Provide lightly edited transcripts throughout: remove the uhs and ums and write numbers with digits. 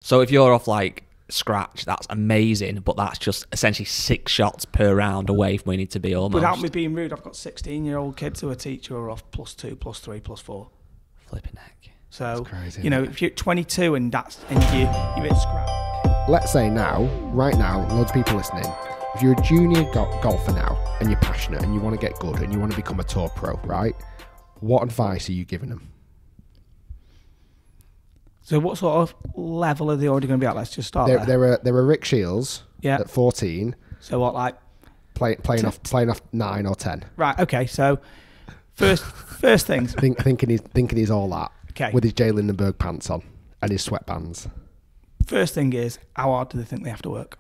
So if you're off like scratch, that's amazing, but that's just essentially 6 shots per round away from where you need to be almost. Without me being rude, I've got 16-year-old kids who I teach who are off +2, +3, +4. Flipping heck. So, crazy, you know, if you're 22 and you're in scratch. Let's say right now, loads of people listening, if you're a junior golfer now and you're passionate and you want to get good and you want to become a tour pro, right? What advice are you giving them? So what sort of level are they already going to be at? Let's just start there. There were Rick Shiels at 14. So what, like playing off 9 or 10. Right. Okay. So first things. thinking he's all that. Okay. With his Jay Lindenberg pants on and his sweatbands. First thing is, how hard do they think they have to work?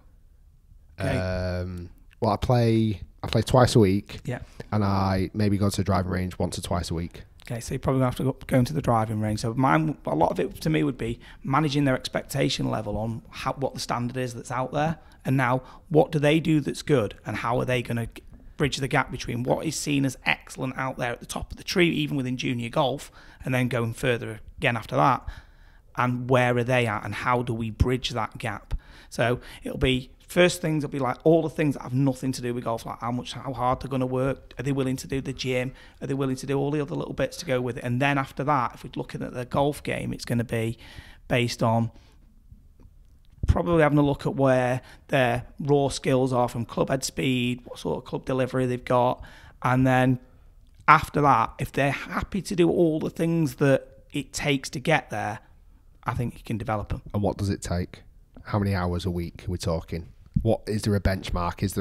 Okay. Well, I play twice a week. Yeah. And I maybe go to the driving range once or twice a week. Okay, so you're probably going to have to go into the driving range. So a lot of it to me would be managing their expectation level on what the standard is that's out there, and now what do they do that's good, and how are they going to bridge the gap between what is seen as excellent out there at the top of the tree, even within junior golf, and then going further again after that, and where are they at, and how do we bridge that gap? So it'll be first things will be like all the things that have nothing to do with golf, like how hard they're going to work, are they willing to do the gym, are they willing to do all the other little bits to go with it, and then after that, if we're looking at the golf game, it's going to be based on probably having a look at where their raw skills are from club head speed, what sort of club delivery they've got, and then after that, if they're happy to do all the things that it takes to get there, I think you can develop them. And what does it take? How many hours a week are we talking? What is there a benchmark? Is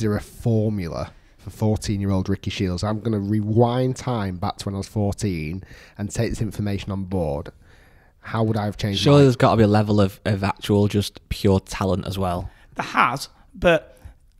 there a formula for 14-year-old Ricky Shiels? I'm going to rewind time back to when I was 14 and take this information on board. How would I have changed? Surely there's got to be a level of actual just pure talent as well. There has, but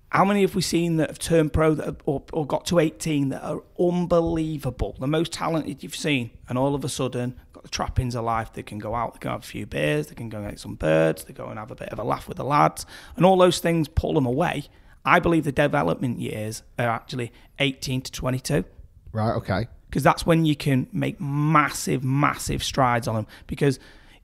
how many have we seen that have turned pro that have, or got to 18 that are unbelievable, the most talented you've seen, and all of a sudden got the trappings of life? They can go out, they can have a few beers, they can go and get some birds, they go and have a bit of a laugh with the lads, and all those things pull them away. I believe the development years are actually 18 to 22. Right, okay. Because that's when you can make massive, massive strides on them. Because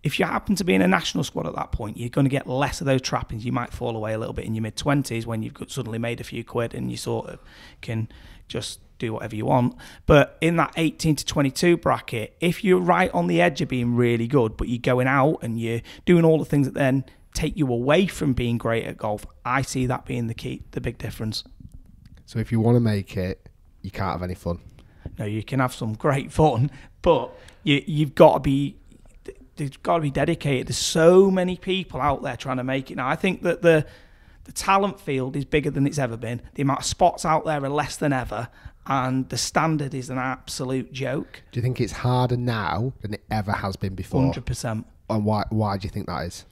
if you happen to be in a national squad at that point, you're going to get less of those trappings. You might fall away a little bit in your mid-20s when you've suddenly made a few quid and you sort of can just do whatever you want. But in that 18 to 22 bracket, if you're right on the edge of being really good, but you're going out and you're doing all the things that then take you away from being great at golf, I see that being the key, the big difference. So if you want to make it, you can't have any fun. No, you can have some great fun, but you've got to be, there's got to be dedicated. There's so many people out there trying to make it now. I think that the talent field is bigger than it's ever been. The amount of spots out there are less than ever, and the standard is an absolute joke. Do you think it's harder now than it ever has been before? 100%. And why do you think that is?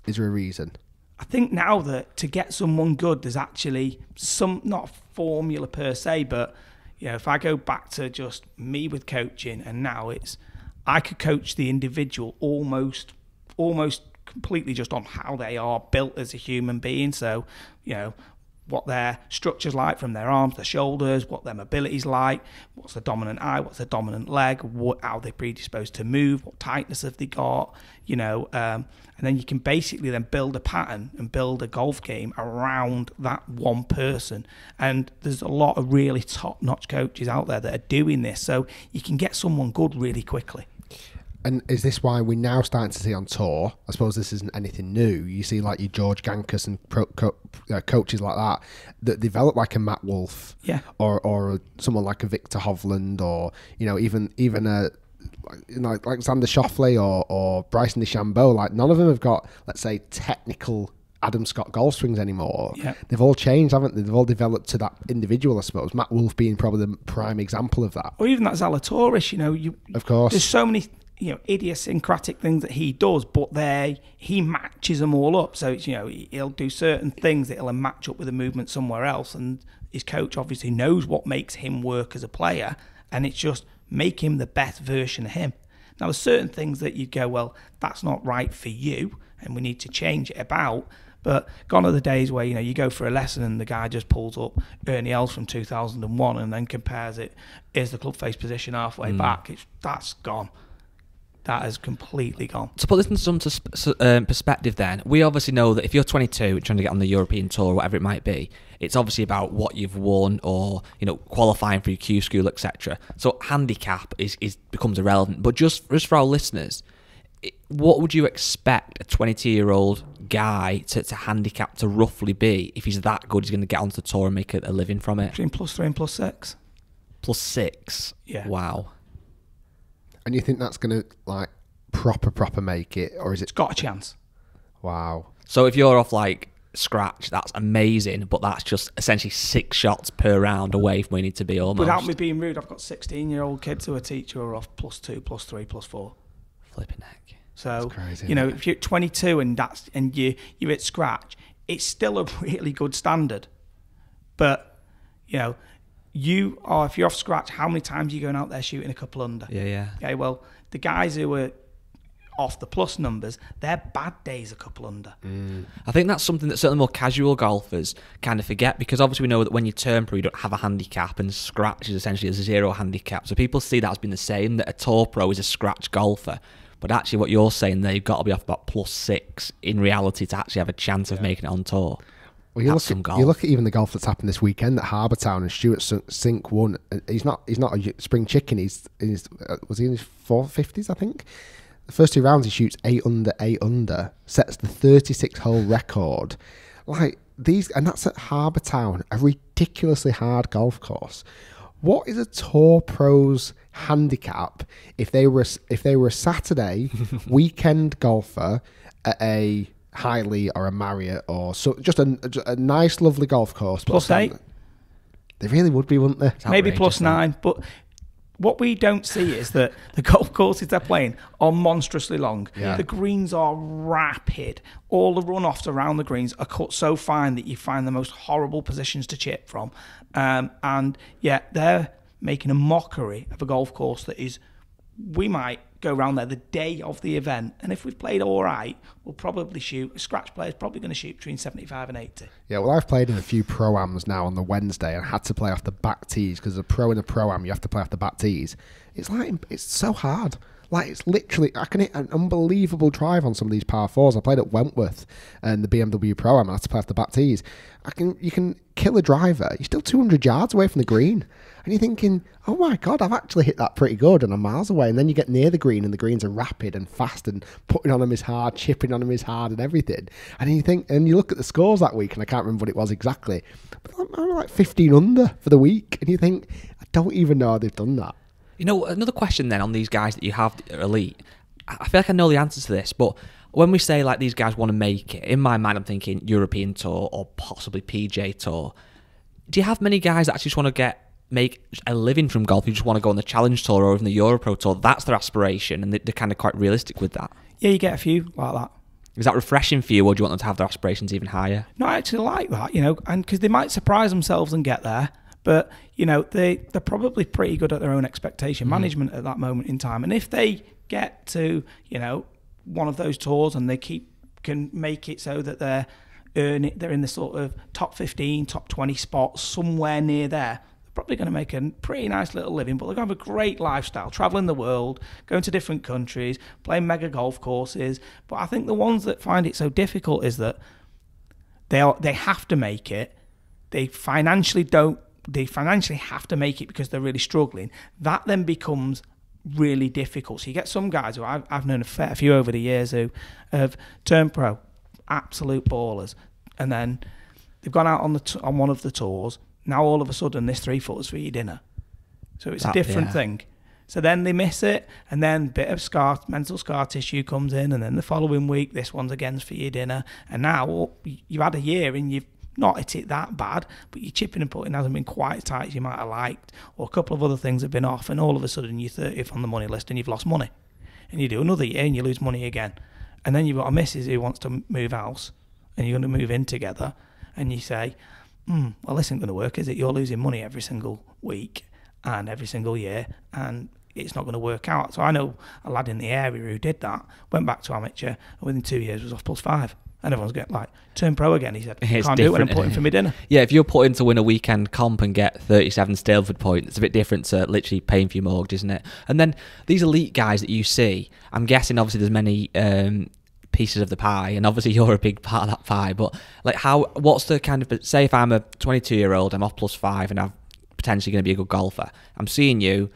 Is there a reason? I think now that to get someone good, there's actually some, not a formula per se, but you know, if I go back to just me with coaching, and now it's, I could coach the individual almost completely just on how they are built as a human being. So, you know, what their structure's like from their arms, their shoulders, what their mobility's like, what's the dominant eye, what's the dominant leg, how they're predisposed to move, what tightness have they got, you know, and then you can basically then build a pattern and build a golf game around that one person. And there's a lot of really top-notch coaches out there that are doing this, so you can get someone good really quickly. And is this why we're now starting to see on tour? I suppose this isn't anything new. You see like your George Gankus and coaches like that develop like a Matt Wolf, yeah, or someone like a Victor Hovland, or you know even a like Xander Schauffele or Bryson DeChambeau. Like none of them have got, let's say, technical Adam Scott golf swings anymore. Yeah. They've all changed, haven't they? They've all developed to that individual, I suppose. Matt Wolf being probably the prime example of that. Or even that Zalatoris, you know, of course. There's so many, you know, idiosyncratic things that he does, but he matches them all up. So it's, you know, he'll do certain things that he'll match up with a movement somewhere else, and his coach obviously knows what makes him work as a player, and it's just make him the best version of him. Now, there's certain things that you go, well, that's not right for you, and we need to change it about. But gone are the days where, you know, you go for a lesson and the guy just pulls up Ernie Els from 2001 and then compares it, is the club face position halfway back. That's gone. That has completely gone. To put this in some perspective then, we obviously know that if you're 22 trying to get on the European tour or whatever it might be, it's obviously about what you've won or, qualifying for your Q school, etc. So handicap is becomes irrelevant. But just for our listeners, what would you expect a 22-year-old guy to handicap to roughly be if he's that good? He's going to get onto the tour and make a living from it. Between +3 and +6. +6. Yeah. Wow. And you think that's going to like proper make it, or is it? It's got a chance. Wow. So if you're off like scratch, that's amazing, but that's just essentially 6 shots per round away from where you need to be almost. Without me being rude, I've got 16-year-old kids who are teacher who are off +2, +3, +4. Flipping heck. So crazy, if you're 22 and you're at scratch, it's still a really good standard. But if you're off scratch, how many times are you going out there shooting a couple under? Yeah. Okay, well, the guys who are off the plus numbers, their bad days a couple under. I think that's something that certainly more casual golfers kind of forget, because obviously we know that when you turn pro, you don't have a handicap, and scratch is essentially a 0 handicap. So people see that as being the same, that a tour pro is a scratch golfer. But actually what you're saying there, you've got to be off about +6 in reality to actually have a chance of making it on tour. Well, you look at even the golf that's happened this weekend at Harbour Town, and Stuart Sink won. He's not a spring chicken. Was he in his 450s, I think? The first 2 rounds he shoots 8 under, sets the 36-hole record. And that's at Harbour Town, a ridiculously hard golf course. What is a tour pro's handicap if they were a Saturday weekend golfer at a Highley or a Marriott or just a nice, lovely golf course? +8. They really would be, wouldn't they? Maybe +9. But what we don't see is that the golf courses they're playing are monstrously long. Yeah. The greens are rapid. All the runoffs around the greens are cut so fine that you find the most horrible positions to chip from. And yet they're making a mockery of a golf course that is, we might go around there the day of the event, and if we've played all right, we'll probably shoot, a scratch player's probably going to shoot between 75 and 80. Yeah, well, I've played in a few pro-ams now on the Wednesday and had to play off the back tees, because as a pro in a pro-am, you have to play off the back tees. It's so hard. It's literally, I can hit an unbelievable drive on some of these par 4s. I played at Wentworth and the BMW Pro-Am, and I had to play off the back tees. You can kill a driver. You're still 200 yards away from the green. And you're thinking, oh my God, I've actually hit that pretty good, and I'm miles away. And then you get near the green, and the greens are rapid and fast, and putting on them is hard, chipping on them is hard, and everything. And you think, and you look at the scores that week, and I can't remember what it was exactly, but I'm like 15 under for the week. And you think, I don't even know how they've done that. Another question then on these guys that you have that are elite. I feel like I know the answer to this, but when we say these guys want to make it, in my mind I'm thinking European Tour or possibly PJ Tour. Do you have many guys that actually just want to make a living from golf, who just want to go on the Challenge Tour or even the Europro Tour? That's their aspiration, and they're kind of quite realistic with that. Yeah, you get a few like that. Is that refreshing for you, or do you want them to have their aspirations even higher? No, I actually like that, and because they might surprise themselves and get there. But, they're probably pretty good at their own expectation management at that moment in time. And if they get to, one of those tours and they can make it so that they're in the sort of top 15, top 20 spots, somewhere near there, they're probably going to make a pretty nice little living. But they're going to have a great lifestyle, travelling the world, going to different countries, playing mega golf courses. But I think the ones that find it so difficult is that they have to make it. They financially have to make it because they're really struggling. That then becomes really difficult. So you get some guys who I've known a fair few over the years who have turned pro, absolute ballers, and then they've gone out on one of the tours. Now all of a sudden this 3-footers for your dinner. So it's a different thing. So then they miss it, and then a bit of mental scar tissue comes in, and then the following week this one's again for your dinner. And now you've had a year and you've not hit it that bad, but your chipping and putting hasn't been quite as tight as you might have liked, or a couple of other things have been off, and all of a sudden you're 30th on the money list and you've lost money. And you do another year and you lose money again. And then you've got a missus who wants to move house, and you're going to move in together, and you say, well, this isn't going to work, is it? You're losing money every single week and every single year, and it's not going to work out. So I know a lad in the area who did that, went back to amateur, and within 2 years was off +5. And everyone's getting like, turn pro again. He said, It's can't do it when I'm different, putting for my dinner. Yeah, if you're putting to win a weekend comp and get 37 Staleford points, it's a bit different to literally paying for your mortgage, isn't it? And then these elite guys that you see, I'm guessing obviously there's many pieces of the pie, and obviously you're a big part of that pie, but like what's the kind of, say if I'm a 22-year-old, I'm off +5 and I'm potentially going to be a good golfer, I'm seeing you,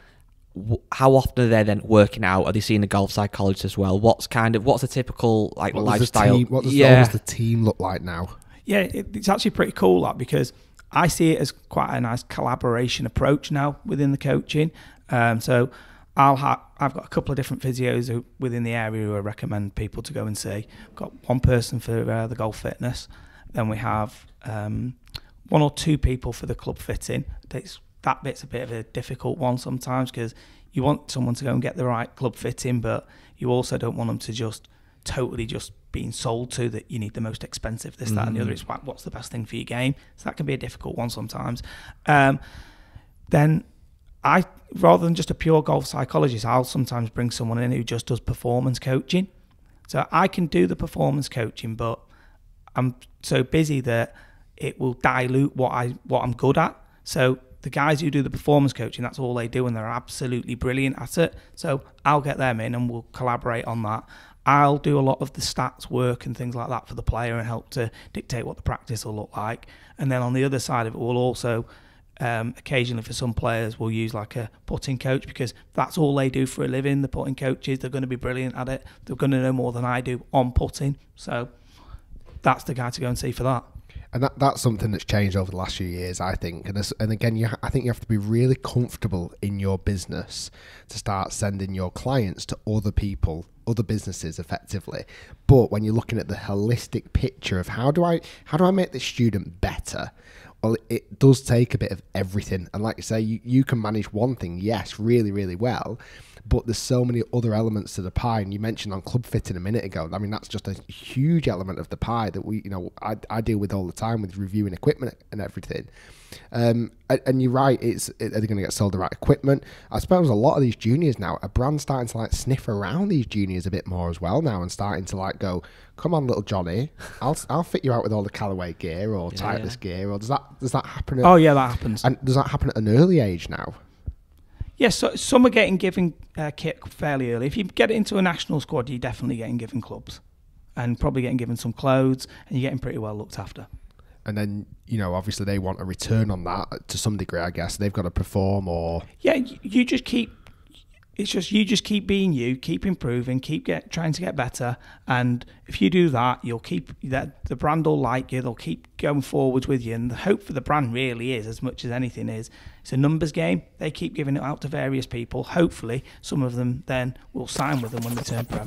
how often are they then working out? Are they seeing a golf psychologist as well? What's the typical like lifestyle? What does the team look like now? Yeah, it's actually pretty cool, that, because I see it as quite a nice collaboration approach now within the coaching. So I've got a couple of different physios within the area who I recommend people to go and see. I've got one person for the golf fitness. Then we have 1 or 2 people for the club fitting. That bit's a bit of a difficult one sometimes, because you want someone to go and get the right club fitting, but you also don't want them to just totally just being sold to that you need the most expensive this, that and the other. It's like, what's the best thing for your game? So that can be a difficult one sometimes. Then I, rather than just a pure golf psychologist, I'll sometimes bring someone in who just does performance coaching. So I can do the performance coaching, but I'm so busy that it will dilute what I'm good at. So the guys who do the performance coaching, that's all they do, and they're absolutely brilliant at it. So I'll get them in and we'll collaborate on that. I'll do a lot of the stats work and things like that for the player and help to dictate what the practice will look like. And then on the other side of it, we'll also occasionally for some players, we'll use like a putting coach, because that's all they do for a living. The putting coaches, they're going to be brilliant at it. They're going to know more than I do on putting. So that's the guy to go and see for that. And that's something that's changed over the last few years, I think. And again, I think you have to be really comfortable in your business to start sending your clients to other people, other businesses effectively. But when you're looking at the holistic picture of how do I make this student better, well, it does take a bit of everything. And like you say, you can manage one thing, yes, really, really well, but there's so many other elements to the pie. And you mentioned on club fitting a minute ago. I mean, that's just a huge element of the pie that I deal with all the time with reviewing equipment and everything. And you're right, are they going to get sold the right equipment? I suppose a lot of these juniors now, a brand starting to like sniff around these juniors a bit more as well now, and starting to like go, come on, little Johnny, I'll fit you out with all the Callaway gear or Titleist gear. Or does that happen? Oh yeah, that happens. And does that happen at an early age now? Yes, so some are getting given kit fairly early. If you get into a national squad, you're definitely getting given clubs, and probably getting given some clothes, and you're getting pretty well looked after. And then, obviously they want a return on that to some degree, I guess. They've got to perform or... Yeah, you just keep being you, keep improving, trying to get better. And if you do that, you'll keep that, the brand will like you, they'll keep going forwards with you. And the hope for the brand really is, as much as anything is, it's a numbers game. They keep giving it out to various people. Hopefully, some of them then will sign with them when they turn pro.